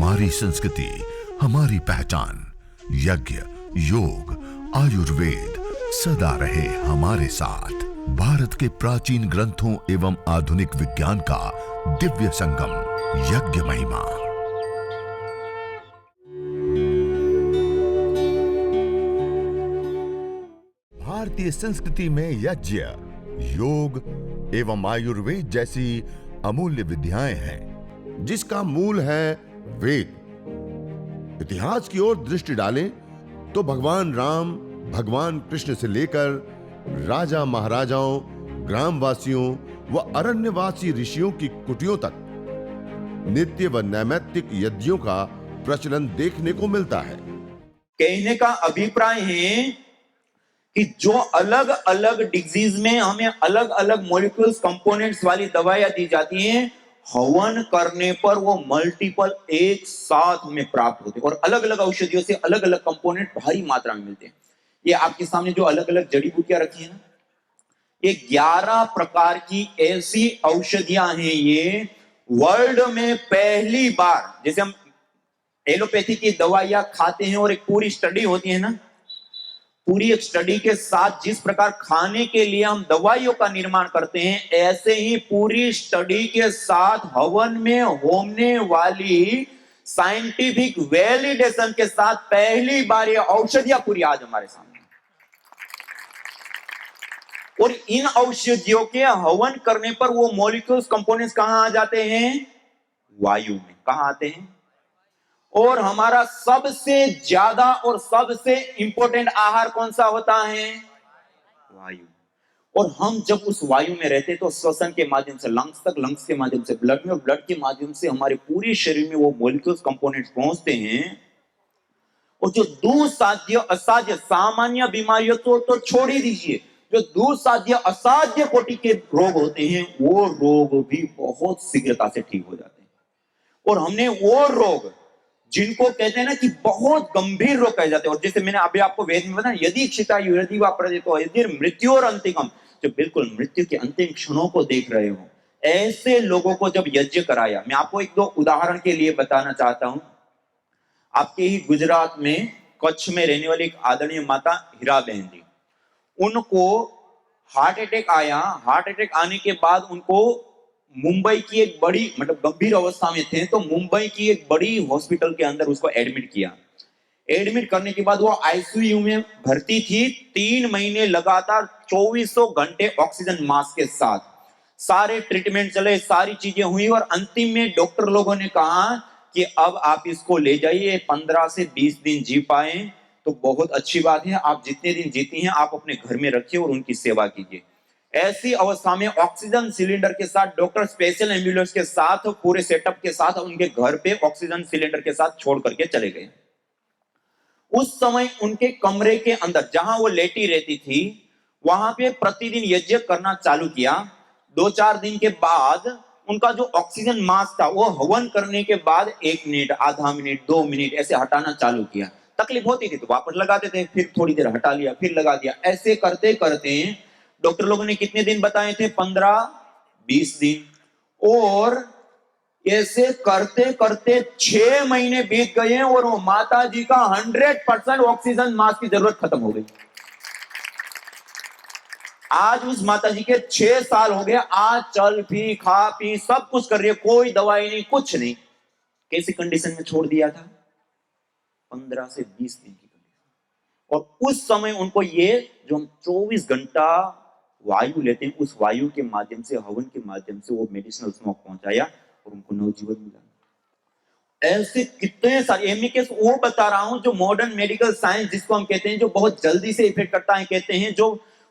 हमारी संस्कृति, हमारी पहचान। यज्ञ, योग, आयुर्वेद सदा रहे हमारे साथ। भारत के प्राचीन ग्रंथों एवं आधुनिक विज्ञान का दिव्य संगम, यज्ञ महिमा। भारतीय संस्कृति में यज्ञ, योग एवं आयुर्वेद जैसी अमूल्य विद्याएं हैं, जिसका मूल है वेद। इतिहास की ओर दृष्टि डालें तो भगवान राम, भगवान कृष्ण से लेकर राजा महाराजाओं, ग्रामवासियों व अरण्यवासी ऋषियों की कुटियों तक नित्य व नैमित्तिक यज्ञों का प्रचलन देखने को मिलता है। कहने का अभिप्राय है कि जो अलग अलग डिजीज में हमें अलग अलग मॉलिक्यूल्स, कंपोनेंट्स वाली दवाइयां दी जाती हैं, हवन करने पर वो मल्टीपल एक साथ हमें प्राप्त होते हैं और अलग अलग औषधियों से अलग अलग कंपोनेंट भारी मात्रा में मिलते हैं। ये आपके सामने जो अलग अलग जड़ी बूटियां रखी है ना, ये 11 प्रकार की ऐसी औषधियां हैं। ये वर्ल्ड में पहली बार, जैसे हम एलोपैथी की दवाइयां खाते हैं और एक पूरी स्टडी होती है ना, पूरी एक स्टडी के साथ जिस प्रकार खाने के लिए हम दवाइयों का निर्माण करते हैं, ऐसे ही पूरी स्टडी के साथ हवन में होने वाली साइंटिफिक वैलिडेशन के साथ पहली बार ये औषधियां पूरी आज हमारे सामने। और इन औषधियों के हवन करने पर वो मॉलिक्यूल्स, कंपोनेंट्स कहां आ जाते हैं? वायु में। कहां आते हैं? और हमारा सबसे ज्यादा और सबसे इंपॉर्टेंट आहार कौन सा होता है? वायु। और हम जब उस वायु में रहते हैं तो श्वसन के माध्यम से लंग्स तक, लंग्स के माध्यम से ब्लड में, और ब्लड के माध्यम से हमारे पूरे शरीर में वो मॉलिक्यूल्स, कंपोनेंट्स पहुंचते हैं। और जो दुस्साध्य असाध्य सामान्य बीमारियों तो छोड़ ही दीजिए, जो दुस्साध्य असाध्य कोटि के रोग होते हैं, वो रोग भी बहुत शीघ्रता से ठीक हो जाते हैं। और हमने वो रोग जिनको कहते हैं ना कि बहुत गंभीर रोग कहे जाते हैं, और जैसे मैंने अभी आपको वेद में बताया, यदि इच्छिता यदि वा प्रदितो यदि मृत्यु और अंतिकम, जो बिल्कुल मृत्यु के अंतिम क्षणों को देख रहे हो, ऐसे लोगों को जब यज्ञ कराया। मैं आपको एक दो उदाहरण के लिए बताना चाहता हूं। आपके ही गुजरात में कच्छ में रहने वाली एक आदरणीय माता हीरा बहन जी, उनको हार्ट अटैक आया। हार्ट अटैक आने के बाद उनको मुंबई की एक बड़ी, मतलब गंभीर अवस्था में थे, तो मुंबई की एक बड़ी हॉस्पिटल के अंदर उसको एडमिट किया। एडमिट करने के बाद वो आईसीयू में भर्ती थी। 3 महीने लगातार 2400 घंटे ऑक्सीजन मास्क के साथ सारे ट्रीटमेंट चले, सारी चीजें हुई, और अंतिम में डॉक्टर लोगों ने कहा कि अब आप इसको ले जाइए, 15 से 20 दिन जी पाए तो बहुत अच्छी बात है, आप जितने दिन जीती हैं आप अपने घर में रखिए और उनकी सेवा कीजिए। ऐसी अवस्था में ऑक्सीजन सिलेंडर के साथ डॉक्टर स्पेशल एम्बुलेंस के साथ पूरे सेटअप के साथ उनके घर पे ऑक्सीजन सिलेंडर के साथ छोड़ करके चले गए। उस समय उनके कमरे के अंदर जहां वो लेटी रहती थी, वहां पे प्रतिदिन यज्ञ करना चालू किया। 2-4 दिन के बाद उनका जो ऑक्सीजन मास्क था वो हवन करने के बाद 1 मिनट, आधा मिनट, 2 मिनट ऐसे हटाना चालू किया। तकलीफ होती थी तो वापस लगाते थे, फिर थोड़ी देर हटा लिया, फिर लगा दिया। ऐसे करते करते डॉक्टर लोगों ने कितने दिन बताए थे? 15-20 दिन। और ऐसे करते करते 6 महीने बीत गए और वो माता जी का 100% ऑक्सीजन मास्क की जरूरत खत्म हो गई। आज उस माता जी के 6 साल हो गए। आज चल पी, खा पी सब कुछ कर रही है, कोई दवाई नहीं, कुछ नहीं। कैसी कंडीशन में छोड़ दिया था? 15 से 20 दिन की कंडीशन। और उस समय उनको ये जो हम 24 घंटा वायु लेते हैं, उस वायु के माध्यम से, हवन के माध्यम से वो मेडिसिनल स्मोक पहुंचाया और उनको नवजीवन मिला। ऐसे कितने सारे केस वो बता रहा हूं, जो मॉडर्न मेडिकल साइंस जिसको हम कहते हैं, जो बहुत जल्दी से इफेक्ट करता है कहते हैं, जो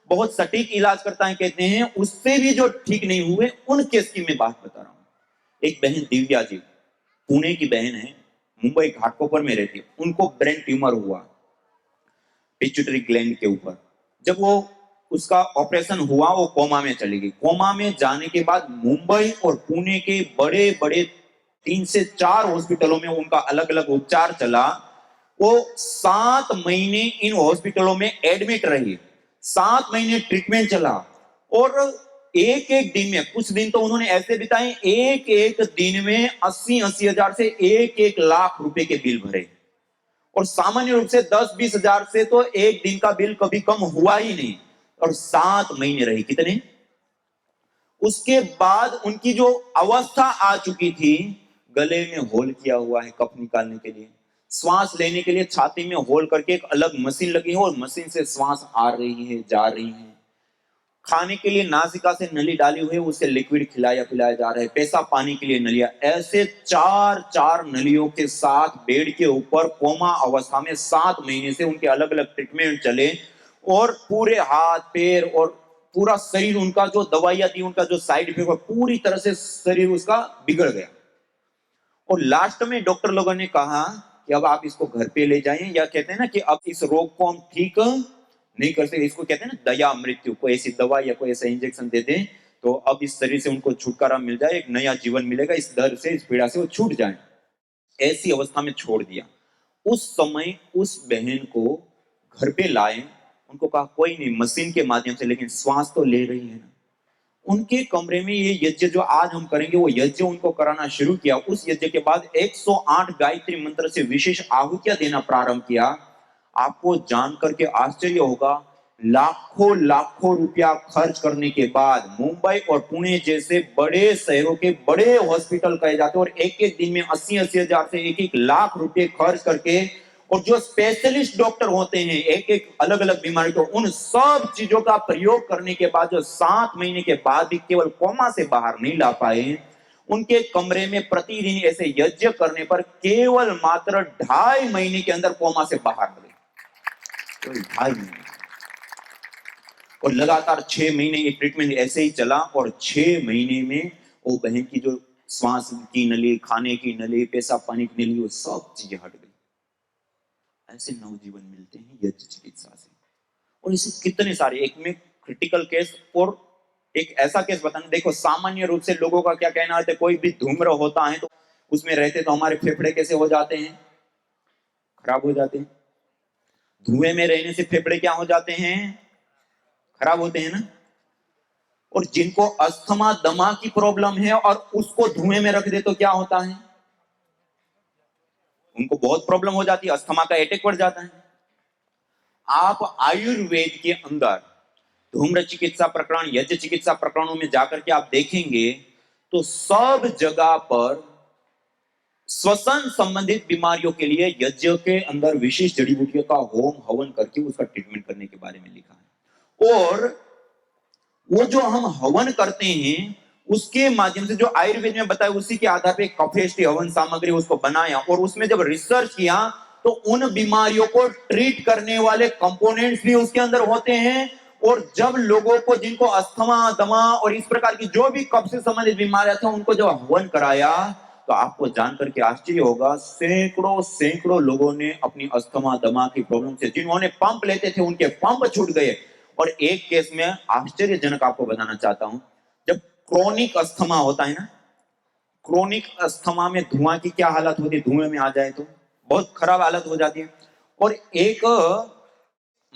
बहुत सटीक इलाज करता है कहते हैं, उससे भी जो ठीक नहीं हुए, उन केस की मैं बात बता रहा हूं। एक बहन दिव्या जी, पुणे की बहन है, मुंबई घाटकोपर में रहती है। उनको ब्रेन ट्यूमर हुआ पिट्यूटरी ग्लैंड के ऊपर। जब वो उसका ऑपरेशन हुआ, वो कोमा में चली गई। कोमा में जाने के बाद मुंबई और पुणे के बड़े बड़े 3 से 4 हॉस्पिटलों में उनका अलग अलग उपचार चला। वो 7 महीने इन हॉस्पिटलों में एडमिट रही, 7 महीने ट्रीटमेंट चला। और एक एक दिन में, कुछ दिन तो उन्होंने ऐसे बिताए, एक एक दिन में 80-80 हजार से 1-1 लाख रुपए के बिल भरे। और सामान्य रूप से 10-20 हजार से तो एक दिन का बिल कभी कम हुआ ही नहीं। और 7 महीने रही, कितने? उसके बाद उनकी जो अवस्था आ चुकी थी, गले में होल किया हुआ है कफ निकालने के लिए, श्वास लेने के लिए छाती में होल करके एक अलग मशीन लगी है और मशीन से श्वास आ रही है, जा रही है। खाने के लिए नासिका से नली डाली हुई है, उससे लिक्विड खिलाया पिलाया जा रहा है। पेशाब पानी के लिए नलियां, ऐसे 4 नलियों के साथ बेड के ऊपर कोमा अवस्था में 7 महीने से उनके अलग अलग ट्रीटमेंट चले। और पूरे हाथ पैर और पूरा शरीर उनका, जो दवाइयां दी उनका जो साइड इफेक्ट, पूरी तरह से शरीर उसका बिगड़ गया। और लास्ट में डॉक्टर लोगों ने कहा कि अब आप इसको घर पे ले जाएं, या कहते हैं ना कि अब इस रोग को हम ठीक नहीं कर सकते, इसको कहते हैं ना दया मृत्यु, कोई ऐसी दवा या कोई ऐसा इंजेक्शन दे दें तो अब इस शरीर से उनको छुटकारा मिल जाए, एक नया जीवन मिलेगा, इस दर्द से, इस पीड़ा से वो छूट जाए। ऐसी अवस्था में छोड़ दिया। उस समय उस बहन को घर पे लाए, उनको कहा कोई नहीं, मशीन के माध्यम से, लेकिन श्वास तो ले रही है ना। उनके कमरे में ये यज्ञ जो आज हम करेंगे, वो यज्ञ उनको कराना शुरू किया। उस यज्ञ के बाद 108 गायत्री मंत्र से विशेष आहुतियां देना प्रारंभ किया। आपको जान करके आश्चर्य होगा, लाखों लाखों रुपया खर्च करने के बाद मुंबई और पुणे जैसे बड़े शहरों के बड़े हॉस्पिटल कहे जाते हैं, और एक एक दिन में 80-80 हजार से 1-1 लाख रुपए खर्च करके, और जो स्पेशलिस्ट डॉक्टर होते हैं एक एक अलग अलग बीमारी को, उन सब चीजों का प्रयोग करने के बाद जो 7 महीने के बाद भी केवल कोमा से बाहर नहीं ला पाए, उनके कमरे में प्रतिदिन ऐसे यज्ञ करने पर केवल मात्र 2.5 महीने के अंदर कोमा से बाहर निकले। 2.5 महीने। और लगातार 6 महीने ये ट्रीटमेंट ऐसे ही चला, और 6 महीने में वो बहन की जो श्वास की नली, खाने की नली, पेशाब पानी की नली, वो सब चीजें हट गई। ऐसे नवजीवन मिलते हैं यज्ञ चिकित्सा से। और इसे कितने सारे, एक में क्रिटिकल केस, और एक ऐसा केस बताना। देखो, सामान्य रूप से लोगों का क्या कहना है, कोई भी धूम्र होता है तो उसमें रहते तो हमारे फेफड़े कैसे हो जाते हैं? खराब हो जाते हैं। धुएं में रहने से फेफड़े क्या हो जाते हैं? खराब होते हैं ना। और जिनको अस्थमा दमा की प्रॉब्लम है और उसको धुएं में रख दे तो क्या होता है? उनको बहुत प्रॉब्लम हो जाती है, अस्थमा का अटैक बढ़ जाता है। आप आयुर्वेद के अंदर धूम्र चिकित्सा प्रकरण, यज्ञ चिकित्सा प्रकरणों में जाकर के आप देखेंगे तो सब जगह पर श्वसन संबंधित बीमारियों के लिए यज्ञ के अंदर विशेष जड़ी बूटियों का होम हवन करके उसका ट्रीटमेंट करने के बारे में लिखा है। और वो जो हम हवन करते हैं उसके माध्यम से, जो आयुर्वेद में बताया, उसी के आधार पे कफेष्टि हवन सामग्री उसको बनाया, और उसमें जब रिसर्च किया तो उन बीमारियों को ट्रीट करने वाले कंपोनेंट्स भी उसके अंदर होते हैं। और जब लोगों को, जिनको अस्थमा दमा और इस प्रकार की जो भी कफ से संबंधित बीमारियां थी, उनको जब हवन कराया तो आपको जानकर के आश्चर्य होगा, सैकड़ों सैकड़ों लोगों ने अपनी अस्थमा दमा की प्रॉब्लम से, जिन्होंने पंप लेते थे उनके पंप छूट गए। और एक केस में आश्चर्यजनक आपको बताना चाहता हूं, जब क्रोनिक अस्थमा होता है ना, क्रोनिक अस्थमा में धुआं की क्या हालत होती है, धुएं में आ जाए तो बहुत खराब हालत हो जाती है। और एक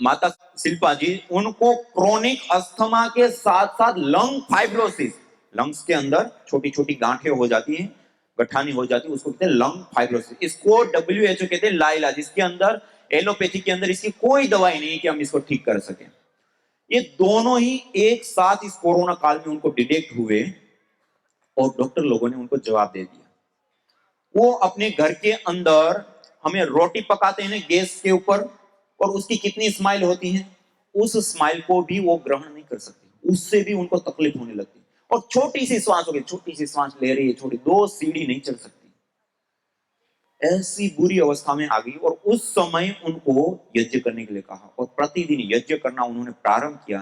माता शिल्पा जी, उनको क्रोनिक अस्थमा के साथ साथ लंग फाइब्रोसिस, लंग्स के अंदर छोटी छोटी गांठें हो जाती हैं, गठानी हो जाती है, उसको कहते हैं लंग फाइब्रोसिस। इसको WHO कहते हैं लाइलाज। इसके अंदर, एलोपैथी के अंदर इसकी कोई दवाई नहीं है कि हम इसको ठीक कर सकें। ये दोनों ही एक साथ इस कोरोना काल में उनको डिटेक्ट हुए, और डॉक्टर लोगों ने उनको जवाब दे दिया। वो अपने घर के अंदर हमें रोटी पकाते हैं गैस के ऊपर, और उसकी कितनी स्माइल होती है, उस स्माइल को भी वो ग्रहण नहीं कर सकते, उससे भी उनको तकलीफ होने लगती है। और छोटी सी श्वास हो गई, छोटी सी श्वास ले रही है, छोटी 2 सीढ़ी नहीं चल सकती, ऐसी बुरी अवस्था में आ गई। और उस समय उनको यज्ञ करने के लिए कहा, और प्रतिदिन यज्ञ करना उन्होंने प्रारंभ किया।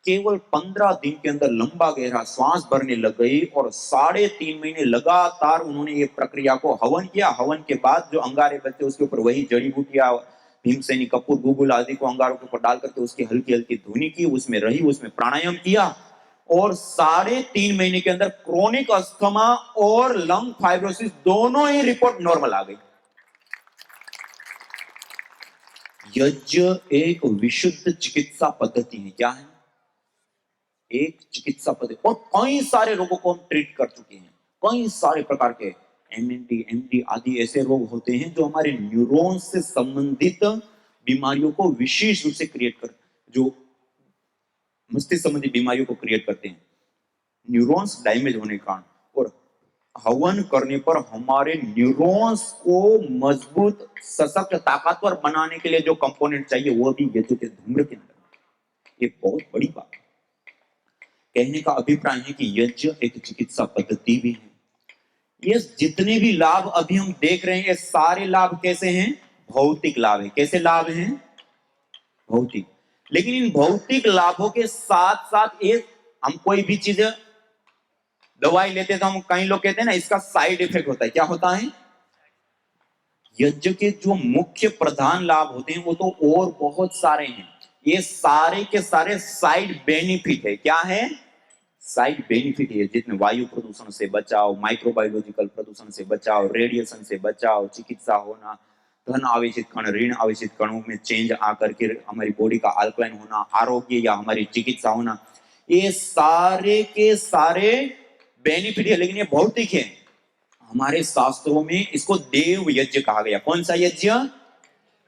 केवल 15 दिन के अंदर लंबा गहरा श्वास भरने लग गई, और 3.5 महीने लगातार उन्होंने ये प्रक्रिया को हवन किया। हवन के बाद जो अंगारे बचते उसके ऊपर वही जड़ी बूटियां, भीमसेनी, कपूर, गुगुल आदि को अंगारों के ऊपर डाल करके उसकी हल्की हल्की धुनी की, उसमें रही, उसमें प्राणायाम किया। और 3.5 महीने के अंदर क्रोनिक अस्थमा और लंग फाइब्रोसिस दोनों ही रिपोर्ट नॉर्मल आ गई। यज्ञ एक विशुद्ध चिकित्सा पद्धति है। क्या है? एक चिकित्सा पद्धति, और कई सारे रोगों को हम ट्रीट कर चुके हैं। कई सारे प्रकार के एमएनडी, एमडी आदि ऐसे रोग होते हैं जो हमारे न्यूरॉन्स से संबंधित बीमारियों को विशेष रूप से क्रिएट कर, जो मस्तिष्क संबंधी बीमारियों को क्रिएट करते हैं न्यूरॉन्स डैमेज होने के कारण। और हवन करने पर हमारे न्यूरॉन्स को मजबूत, सशक्त, ताकतवर बनाने के लिए जो कंपोनेंट चाहिए वो भी यज्ञ के धूम्र के अंदर। ये बहुत बड़ी बात है। कहने का अभिप्राय है कि यज्ञ एक चिकित्सा पद्धति भी है। ये जितने भी लाभ अभी हम देख रहे हैं, ये सारे लाभ कैसे हैं? भौतिक लाभ है। कैसे लाभ हैं? भौतिक। लेकिन इन भौतिक लाभों के साथ साथ एक, हम कोई भी चीज दवाई लेते हैं तो हम, कई लोग कहते हैं ना इसका साइड इफेक्ट होता है। क्या होता है? यज्ञ के जो मुख्य प्रधान लाभ होते हैं वो तो और बहुत सारे हैं। ये सारे के सारे साइड बेनिफिट है। क्या है? साइड बेनिफिट है, जितने वायु प्रदूषण से बचाव, माइक्रोबायोलॉजिकल प्रदूषण से बचाव, रेडिएशन से बचाव, चिकित्सा होना, धन आवेशित कण, ऋण आवेशित कणों में चेंज आकर के हमारी बॉडी का अल्कलाइन होना, आरोग्य या हमारी चिकित्सा होना, ये सारे के सारे बेनिफिट है। लेकिन ये भौतिक है। हमारे शास्त्रों में इसको देव यज्ञ कहा गया। कौन सा यज्ञ?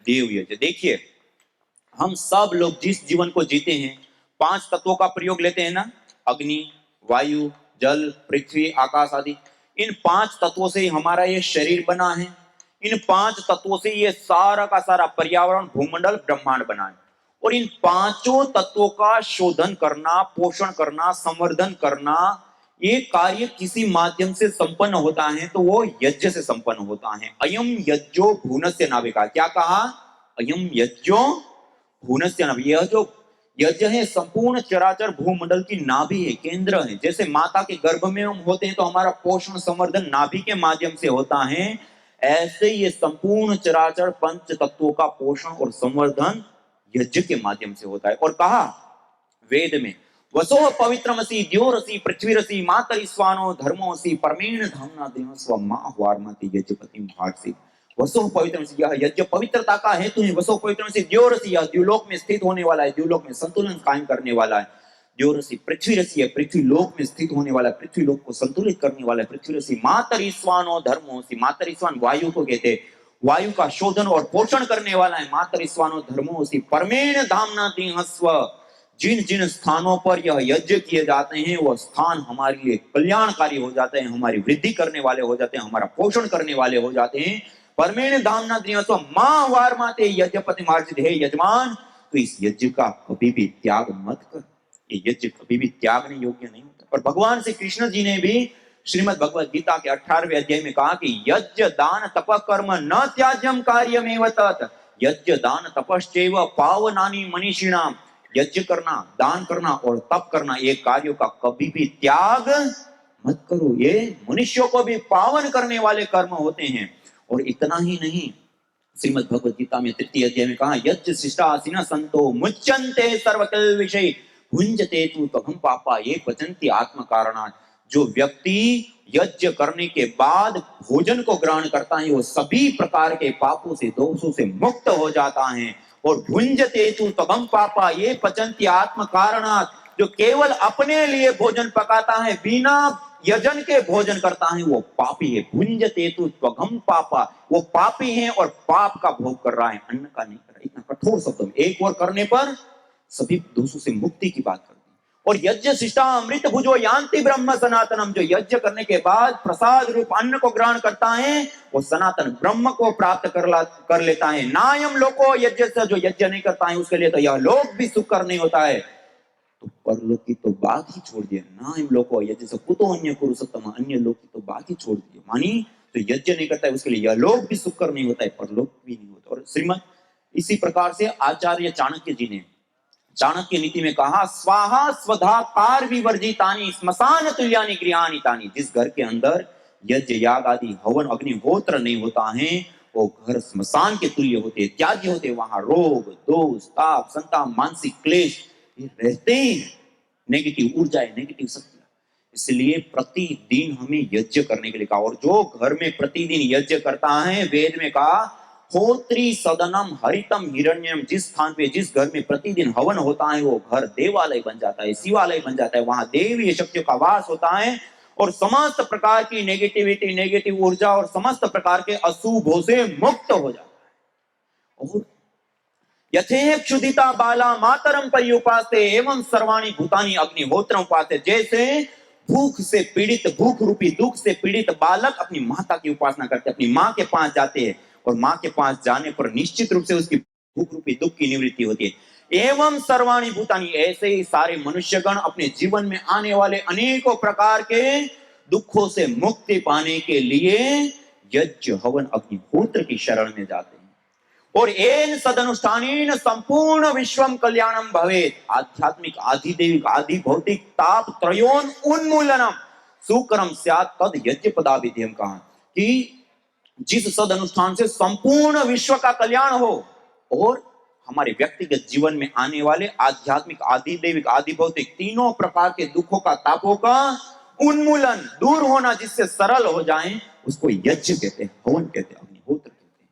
देव यज्ञ। देखिए, हम सब लोग जिस जीवन को जीते हैं 5 तत्वों का प्रयोग लेते हैं ना, अग्नि, वायु, जल, पृथ्वी, आकाश आदि। इन 5 तत्वों से ही हमारा ये शरीर बना है। इन 5 तत्वों से ये सारा का सारा पर्यावरण, भूमंडल, ब्रह्मांड बना है। और इन 5 तत्वों का शोधन करना, पोषण करना, संवर्धन करना, ये कार्य किसी माध्यम से संपन्न होता है तो वो यज्ञ से संपन्न होता है। अयम यज्ञो भूनस्य नाभिका। क्या कहा? अयम यज्ञो भूनस्य नाभि। यह जो यज्ञ है संपूर्ण चराचर भूमंडल की नाभि है, केंद्र है। जैसे माता के गर्भ में हम होते हैं तो हमारा पोषण, संवर्धन नाभि के माध्यम से होता है, ऐसे ये संपूर्ण चराचर पंच तत्वों का पोषण और संवर्धन यज्ञ के माध्यम से होता है। और कहा वेद में, वसो पवित्रमसि द्योरसि पृथ्वीरसि मातरिस्वानो धर्मोसि परमेण धाम्ना देहस्व माह्वार्मति यज्ञपति भाटसि। वसो पवित्रमसि, यह यज्ञ पवित्रता का हेतु है। वसो पवित्रमसि द्योरसि, यह द्युलोक में स्थित होने वाला है, द्युलोक में संतुलन कायम करने वाला है। द्योरसि पृथ्वीरसि, यह पृथ्वी लोक में स्थित होने वाला है, पृथ्वी लोक को संतुलित करने वाला है। पृथ्वीरसि मातरिस्वानो धर्मोसि, मातरिस्वान वायु को कहते हैं, वायु का शोधन और पोषण करने वाला है। मातरिस्वानो धर्मोसि परमेण धाम्ना देहस्व, जिन जिन स्थानों पर यह यज्ञ किए जाते हैं वह स्थान हमारे लिए कल्याणकारी हो जाते हैं, हमारी वृद्धि करने वाले हो जाते हैं, हमारा पोषण करने वाले हो जाते हैं। परमेण धामना देहस्व मां वार्माते यज्ञपति मार्जित। हे यजमान, तो इस यज्ञ का कभी भी त्याग मत कर। ये यज्ञ कभी भी त्यागने योग्य नहीं होता। और भगवान श्री कृष्ण जी ने भी श्रीमद् भगवद गीता के 18वें अध्याय में कहा कि यज्ञ दान तप कर्म न त्याज्यम कार्यमेव तत्, यज्ञ दान तपश्चैव पावनानि मनीषिणाम। यज्ञ करना, दान करना और तप करना, ये कार्यों का कभी भी त्याग मत करो। ये मनुष्यों को भी पावन करने वाले कर्म होते हैं। और इतना ही नहीं, श्रीमद् भगवद गीता में 3 अध्याय में कहा, यज्ञ शिष्टासिन संतो मुच्यन्ते सर्वकिल विषय भुंजते तु तम पापा ये पचन्ति आत्म कारणात्। जो व्यक्ति यज्ञ करने के बाद भोजन को ग्रहण करता है वो सभी प्रकार के पापों से, दोषों से मुक्त हो जाता है। और भुंजते तु तम पापा ये पचन्ति आत्म कारणात्, जो केवल अपने लिए भोजन पकाता है, बिना यजन के भोजन करता है, वो पापी है। भुंजते तु त्वघम पापा, वो पापी है और पाप का भोग कर रहा है, अन्न का नहीं कर रहा। इतना कठोर शब्द में एक और करने पर सभी दोषों से मुक्ति की बात करते हैं। और यज्ञ शिष्टा अमृत भुजो यान्ति ब्रह्म सनातनम, जो यज्ञ करने के बाद प्रसाद रूप अन्न को ग्रहण करता है वो सनातन ब्रह्म को प्राप्त कर लेता है। नायम लोको यज्ञ से, जो यज्ञ नहीं करता है उसके लिए तो यह लोक भी सुकर नहीं होता है। तो परलोक की तो बात ही छोड़ दिए, नायम लोको यज्ञ से कुतो अन्य कुरुसत्तम, अन्य लोक की तो बात ही छोड़ दिए। मानी तो यज्ञ नहीं करता है उसके लिए यह लोक भी सुकर नहीं होता है, परलोक भी नहीं होता। और श्रीमद इसी प्रकार से आचार्य चाणक्य जी ने चाणक्य नीति में कहा, स्वाहा स्वधा कार विवर्जितानि स्मशान तुल्यानि गृहाणि तानि। जिस घर के अंदर यज्ञ याग आदि हवन अग्निहोत्र नहीं होता है वो घर स्मशान के तुल्य होते, त्याज्य होते। वहां रोग, दोष, ताप, संताप, मानसिक क्लेश ये रहते हैं, नेगेटिव ऊर्जा, नेगेटिव शक्ति। इसलिए प्रतिदिन हमें यज्ञ करने के लिए कहा। और जो घर में प्रतिदिन यज्ञ करता है, वेद में कहा होत्री सदनम हरितम हिरण्यम, जिस स्थान पे जिस घर में प्रतिदिन हवन होता है वो घर देवालय बन जाता है, शिवालय बन जाता है, वहां देवी शक्तियों का वास होता है और समस्त प्रकार की नेगेटिविटी, नेगेटिव ऊर्जा और समस्त प्रकार के अशुभों से मुक्त हो जाता है। और यथेह क्षुदिता बाला मातरम पर्युपास्ते एवं सर्वाणि भूतानि अग्निहोत्रम उपास्ते, जैसे भूख से पीड़ित, भूख रूपी दुख से पीड़ित बालक अपनी माता की उपासना करते, अपनी माँ के पास जाते हैं और माँ के पास जाने पर निश्चित रूप से उसकी भूख रूपी दुख की निवृत्ति होती है। एवं सर्वाणि भूतानि, ऐसे ही सारे मनुष्यगण अपने जीवन में आने वाले अनेकों प्रकार के दुखों से मुक्ति पाने के लिए यज्ञ हवन अग्निहोत्र की शरण में जाते हैं। और एन सदनुष्ठानेन संपूर्ण विश्वम कल्याणम भवेत्, आध्यात्मिक, आधिदैविक, आधि भौतिक ताप त्रयोन उन्मूलनम सुकरम स्यात् तद यज्ञ पदाभिधेयम, कहा कि जिस सद अनुष्ठान से संपूर्ण विश्व का कल्याण हो और हमारे व्यक्तिगत जीवन में आने वाले आध्यात्मिक, आधिदैविक, आधि भौतिक तीनों प्रकार के दुखों का, तापों का उन्मूलन, दूर होना, जिससे सरल हो जाएं, उसको यज्ञ कहते हैं, हवन कहते हैं, अग्निहोत्र कहते हैं।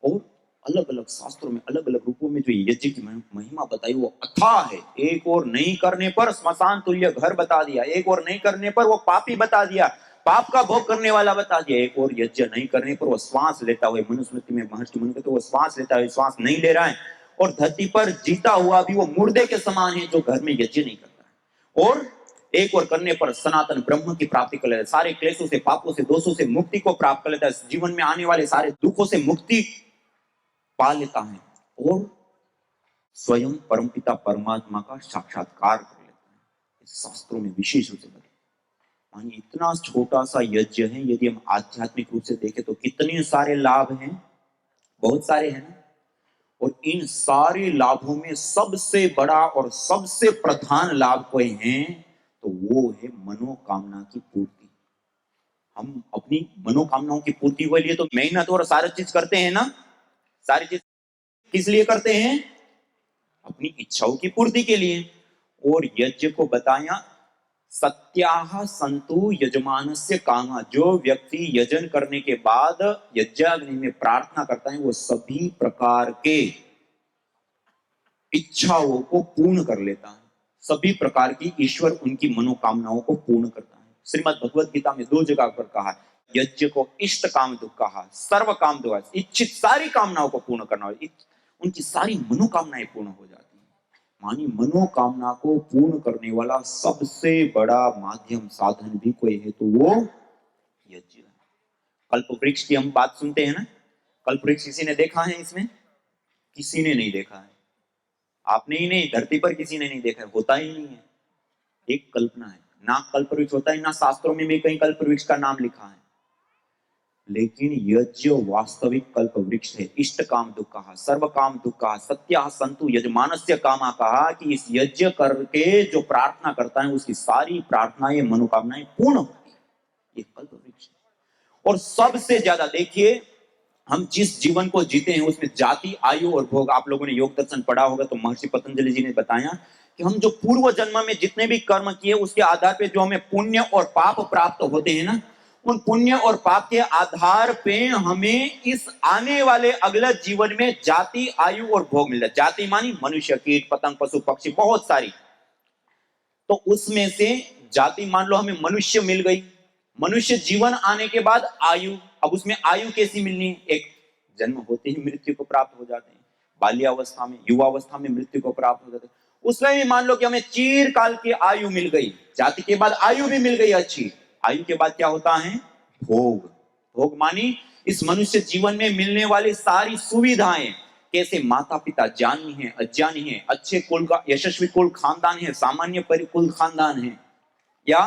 और अलग अलग शास्त्रों में अलग अलग रूपों में जो यज्ञ की महिमा बताई वो अथाह है। एक और नहीं करने पर स्मशान तुल्य घर बता दिया, एक और नहीं करने पर वो पापी बता दिया, पाप का भोग करने वाला बता दिया, एक और यज्ञ नहीं करने पर वो श्वास लेता हुआ, मनुस्मृति में महर्षि मनु कहते वो श्वास लेता है, श्वास नहीं ले रहा है और धरती पर जीता हुआ भी वो मुर्दे के समान है जो घर में यज्ञ नहीं करता है। और एक और करने पर सनातन ब्रह्म की प्राप्ति कर लेता है, सारे क्लेशों से, पापों से, दोषों से मुक्ति को प्राप्त कर लेता है, जीवन में आने वाले सारे दुखों से मुक्ति पा लेता है और स्वयं परमपिता परमात्मा का साक्षात्कार कर लेता है। इस शास्त्रों में विशेष रूप से बताया। मानिए इतना छोटा सा यज्ञ है, यदि हम आध्यात्मिक रूप से देखें तो कितने सारे लाभ हैं, बहुत सारे हैं। और इन सारे लाभों में सबसे बड़ा और सबसे प्रधान लाभ कोई है तो वो है मनोकामना की पूर्ति। हम अपनी मनोकामनाओं की पूर्ति के लिए तो मेहनत और सारी चीज करते हैं ना, सारी चीज किस लिए करते हैं? अपनी इच्छाओं की पूर्ति के लिए। और यज्ञ को बताया सत्याह संतु यजमानस्य कामा, जो व्यक्ति यजन करने के बाद यज्ञाग्नि में प्रार्थना करता है वो सभी प्रकार के इच्छाओं को पूर्ण कर लेता है, सभी प्रकार की ईश्वर उनकी मनोकामनाओं को पूर्ण करता है। श्रीमद् भगवद गीता में 2 जगह पर कहा है, यज्ञ को इष्ट काम दुख कहा, सर्व काम दुख, इच्छित सारी कामनाओं को पूर्ण करना, उनकी सारी मनोकामनाएं पूर्ण हो जाती हैं। मानी मनोकामना को पूर्ण करने वाला सबसे बड़ा माध्यम साधन भी कोई है तो वो यज्ञ है। कल्प वृक्ष की हम बात सुनते हैं ना, कल्प वृक्ष किसी ने देखा है? इसमें किसी ने नहीं देखा है, आपने ही नहीं, धरती पर किसी ने नहीं देखा है, होता ही नहीं है, एक कल्पना है। ना कल्प वृक्ष होता है, ना शास्त्रों में भी कहीं कल्प वृक्ष का नाम लिखा है। लेकिन यज्ञ वास्तविक कल्प वृक्ष है। इष्ट काम दुख कहा, सर्व काम दुख कहा, सत्या संतु यजमानस्य कामा कहा कि इस यज्ञ करके जो प्रार्थना करता है उसकी सारी प्रार्थनाएं, मनोकामनाएं पूर्ण होती है। ये कल्प वृक्ष है। और सबसे ज्यादा देखिए, हम जिस जीवन को जीते हैं उसमें जाति, आयु और भोग, आप लोगों ने योग दर्शन पढ़ा होगा तो महर्षि पतंजलि जी ने बताया कि हम जो पूर्व जन्म में जितने भी कर्म किए उसके आधार पे जो हमें पुण्य और पाप प्राप्त होते हैं ना, उन पुण्य और पाप के आधार पे हमें इस आने वाले अगले जीवन में जाति, आयु और भोग मिलता है। जाति मानी मनुष्य, कीट, पतंग, पशु, पक्षी, बहुत सारी। तो उसमें से जाति मान लो हमें मनुष्य मिल गई, मनुष्य जीवन आने के बाद आयु, अब उसमें आयु कैसी मिलनी है? एक जन्म होते ही मृत्यु को प्राप्त हो जाते हैं, बाल्यावस्था में, युवावस्था में मृत्यु को प्राप्त हो जाते हैं। उसमें भी मान लो कि हमें चिरकाल की आयु मिल गई, जाति के बाद आयु भी मिल गई अच्छी। आयु के बाद क्या होता है? भोग। भोग मानी इस मनुष्य जीवन में मिलने वाली सारी सुविधाएं, कैसे माता पिता ज्ञानी है, अज्ञानी है, अच्छे कुल का यशस्वी कुल खानदान है, सामान्य कुल खानदान है, या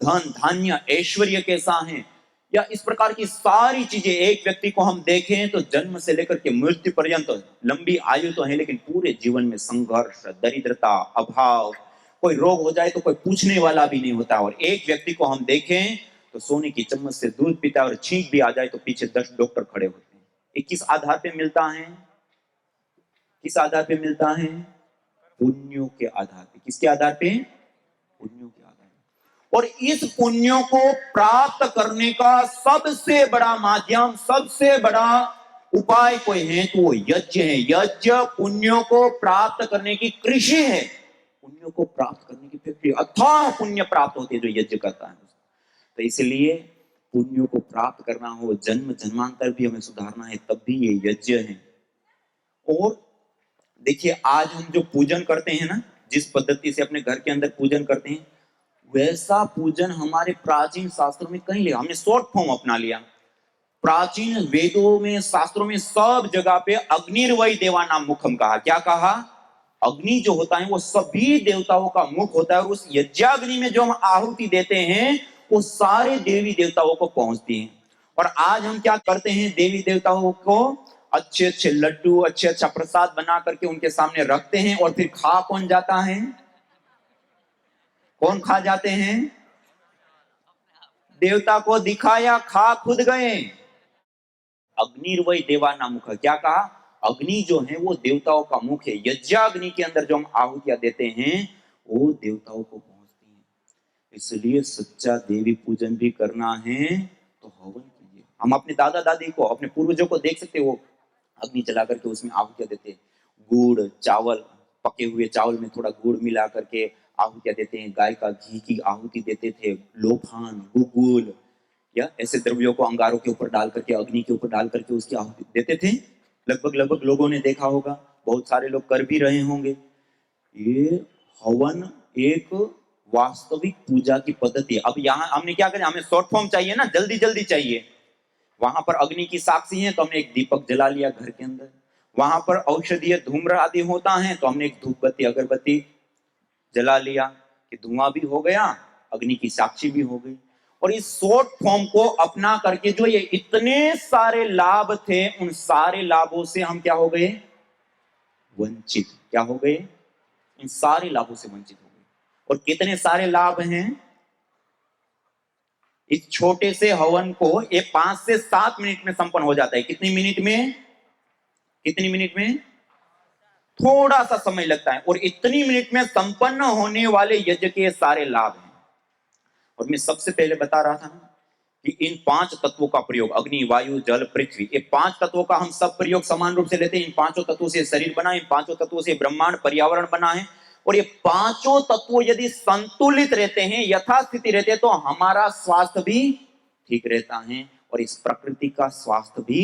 धन धान्य ऐश्वर्य कैसा है, या इस प्रकार की सारी चीजें। एक व्यक्ति को हम देखें तो जन्म से लेकर के मृत्यु पर्यंत लंबी आयु तो है, लेकिन पूरे जीवन में संघर्ष, दरिद्रता, अभाव, कोई रोग हो जाए तो कोई पूछने वाला भी नहीं होता। और एक व्यक्ति को हम देखें तो सोने की चम्मच से दूध पीता है और छींक भी आ जाए तो पीछे 10 डॉक्टर खड़े होते हैं। ये किस आधार पे मिलता है? किस आधार पे मिलता है? पुण्यों के आधार पे। किसके आधार पे? पुण्यों के आधार पे। और इस पुण्यों को प्राप्त करने का सबसे बड़ा माध्यम, सबसे बड़ा उपाय कोई है तो वो यज्ञ है। यज्ञ पुण्यों को प्राप्त करने की कृषि है, पुण्यों को प्राप्त करने की फैक्ट्री। अथाह पुण्य प्राप्त होते जो यज्ञ करता है। तो इसलिए पुण्यों को प्राप्त करना हो, जन्म जन्मांतर भी हमें सुधारना है, तब भी ये यज्ञ है। और देखिए आज हम जो पूजन करते हैं ना, जिस पद्धति से अपने घर के अंदर पूजन करते हैं, वैसा पूजन हमारे प्राचीन शास्त्रों में कहीं लिया, हमने शॉर्ट फॉर्म अपना लिया। प्राचीन वेदों में, शास्त्रों में सब जगह पे अग्निर्वय देवानाम मुखम कहा। क्या कहा? अग्नि जो होता है वो सभी देवताओं का मुख होता है, और उस यज्ञाग्नि में जो हम आहुति देते हैं वो सारे देवी देवताओं को पहुंचती है। और आज हम क्या करते हैं, देवी देवताओं को अच्छे अच्छे लड्डू, अच्छे अच्छा प्रसाद बना करके उनके सामने रखते हैं, और फिर खा कौन जाता है? कौन खा जाते हैं? देवता को दिखाया, खा खुद गए। अग्निर्वय देवानाम मुख। क्या कहा? अग्नि जो है वो देवताओं का मुख है। यज्ञाग्नि के अंदर जो हम आहुतियां देते हैं वो देवताओं को पहुंचती हैं। इसलिए सच्चा देवी पूजन भी करना है तो हवन कीजिए। हम अपने दादा दादी को, अपने पूर्वजों को देख सकते हो, अग्नि जला करके उसमें आहुतियां देते। गुड़ चावल, पके हुए चावल में थोड़ा गुड़ मिला करके आहुतियां देते हैं। गाय का घी की आहुति देते थे, लोफान, गुगुल या ऐसे द्रव्यों को अंगारों के ऊपर डाल करके, अग्नि के ऊपर डाल करके उसकी आहुति देते थे। लगभग लोगों ने देखा होगा, बहुत सारे लोग कर भी रहे होंगे। ये हवन एक वास्तविक पूजा की पद्धति है। अब यहाँ हमने क्या करें, हमें शॉर्ट फॉर्म चाहिए ना, जल्दी जल्दी चाहिए। वहां पर अग्नि की साक्षी है तो हमने एक दीपक जला लिया घर के अंदर। वहां पर औषधीय धूम्र आदि होता है तो हमने एक धूप बत्ती, अगरबत्ती जला लिया कि धुआं भी हो गया, अग्नि की साक्षी भी हो गई। और इस शॉर्ट फॉर्म को अपना करके जो ये इतने सारे लाभ थे, उन सारे लाभों से हम क्या हो गए? वंचित। क्या हो गए? इन सारे लाभों से वंचित हो गए। और कितने सारे लाभ हैं इस छोटे से हवन को? ये 5 से 7 मिनट में संपन्न हो जाता है। कितनी मिनट में? कितनी मिनट में? थोड़ा सा समय लगता है, और इतनी मिनट में संपन्न होने वाले यज्ञ के सारे लाभ हैं। और मैं सबसे पहले बता रहा था कि इन 5 तत्वों का प्रयोग, अग्नि, वायु, जल, पृथ्वी, ये 5 तत्वों का हम सब प्रयोग समान रूप से लेते हैं। इन 5 तत्वों से शरीर बना है, इन 5 तत्वों से ब्रह्मांड, पर्यावरण बना है। और ये 5 तत्व यदि संतुलित रहते हैं, यथास्थिति रहते हैं, तो हमारा स्वास्थ्य भी ठीक रहता है और इस प्रकृति का स्वास्थ्य भी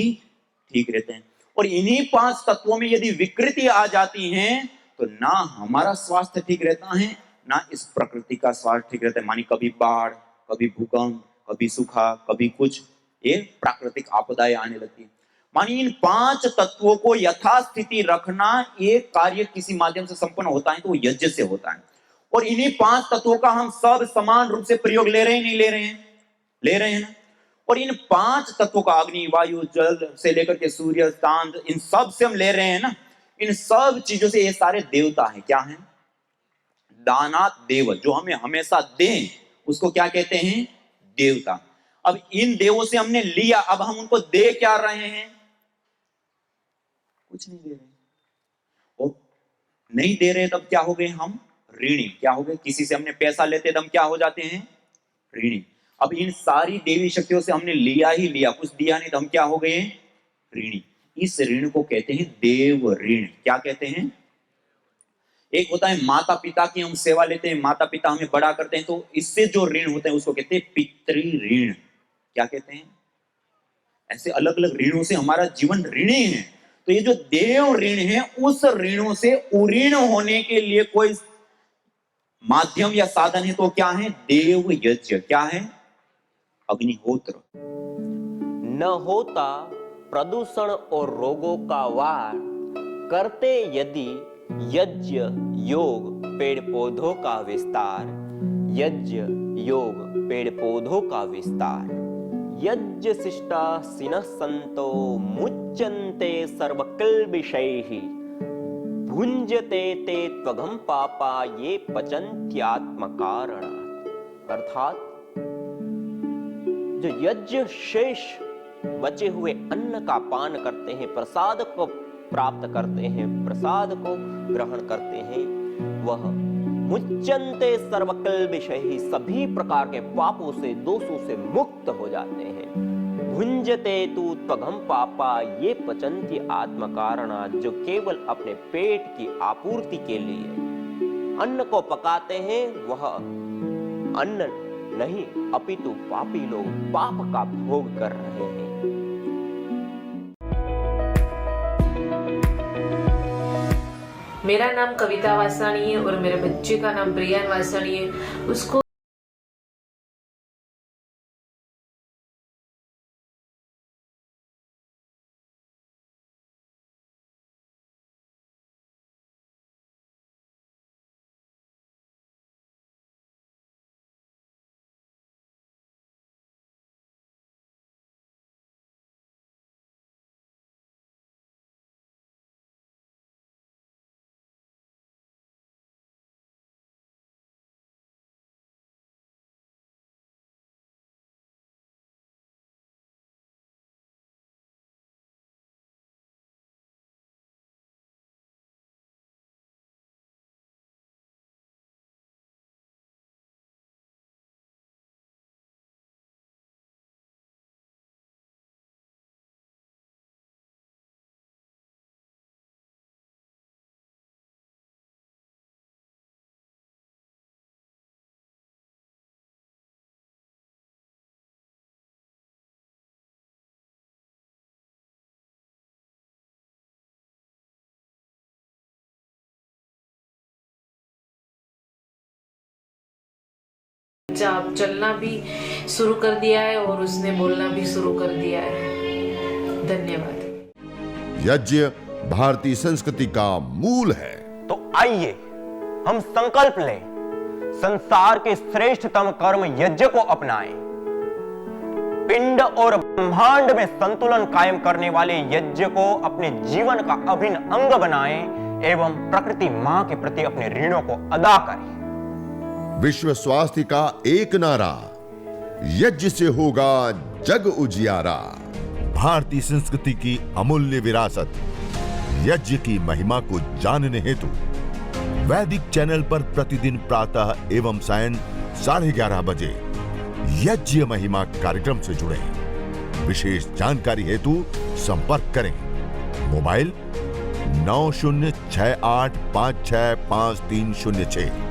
ठीक रहते हैं। और इन्हीं 5 तत्वों में यदि विकृति आ जाती है तो ना हमारा स्वास्थ्य ठीक रहता है, ना इस प्रकृति का स्वास्थ्य ठीक रहता है। मानी कभी बाढ़, कभी भूकंप, कभी सूखा, कभी कुछ, ये प्राकृतिक आपदाएं आने लगती है। मानी इन 5 तत्वों को यथास्थिति रखना एक कार्य किसी माध्यम से संपन्न होता है तो वो यज्ञ से होता है। और इन्हीं 5 तत्वों का हम सब समान रूप से प्रयोग ले रहे हैं, नहीं ले रहे हैं? ले रहे हैं ना। और इन 5 तत्वों का, अग्नि, वायु, जल से लेकर के सूर्य, चांद, इन सब से हम ले रहे हैं ना। इन सब चीजों से ये सारे देवता हैं। क्या हैं? दानात देव, जो हमें हमेशा दें उसको क्या कहते हैं? देवता। अब इन देवों से हमने लिया, अब हम उनको दे क्या रहे हैं? कुछ नहीं दे रहे। और नहीं दे रहे तब क्या हो गए हम? ऋणी। क्या हो गए? किसी से हमने पैसा लेते तब क्या हो जाते हैं? ऋणी। अब इन सारी देवी शक्तियों से हमने लिया ही लिया, कुछ दिया नहीं तो हम क्या हो गए? ऋणी। इस ऋण को कहते हैं देव ऋण। क्या कहते हैं? एक होता है माता पिता की हम सेवा लेते हैं, माता पिता हमें बड़ा करते हैं, तो इससे जो ऋण होते हैं उसको कहते हैं पितृ ऋण। क्या कहते हैं? ऐसे अलग अलग ऋणों से हमारा जीवन ऋणी है। तो ये जो देव ऋण है, उस ऋणों से उऋण होने के लिए कोई माध्यम या साधन है तो क्या है? देव यज्ञ। क्या है? अग्निहोत्र। न होता प्रदूषण और रोगों का वार, करते यदि यज्ञ योग पेड़ पौधों का विस्तार। यज्ञ योग पेड़ पौधों का विस्तार। यज्ञ शिष्टा सिनः संतो मुच्यन्ते सर्वकिल्बिषैः। भुंजते ते त्वघं पापा ये पचन्त्यात्मकारण। अर्थात जो यज्ञ शेष बचे हुए अन्न का पान करते हैं, प्रसाद को प्राप्त करते हैं, प्रसाद को ग्रहण करते हैं, वह मुच्यन्ते सर्वकिल्बिषैः, सभी प्रकार के पापों से, दोषों से मुक्त हो जाते हैं। भुंजते तु त्वघम पापा ये पचन्ति आत्मकारणा, जो केवल अपने पेट की आपूर्ति के लिए अन्न को पकाते हैं, वह अन्न नहीं अपितु पापी लोग पाप का भोग कर रहे हैं। मेरा नाम कविता वासानी है और मेरे बच्चे का नाम प्रियान वासानी है। उसको अब चलना भी शुरू कर दिया है और उसने बोलना भी शुरू कर दिया है। धन्यवाद। यज्ञ भारतीय संस्कृति का मूल है। तो आइए हम संकल्प लें, संसार के श्रेष्ठतम कर्म यज्ञ को अपनाएं। पिंड और ब्रह्मांड में संतुलन कायम करने वाले यज्ञ को अपने जीवन का अभिन्न अंग बनाएं एवं प्रकृति मां के प्रति अपने ऋणों को अदा करें। विश्व स्वास्थ्य का एक नारा, यज्ञ से होगा जग उजियारा। भारतीय संस्कृति की अमूल्य विरासत यज्ञ की महिमा को जानने हेतु वैदिक चैनल पर प्रतिदिन प्रातः एवं सायं 11:30 बजे यज्ञ महिमा कार्यक्रम से जुड़े। विशेष जानकारी हेतु संपर्क करें। मोबाइल 9068565306।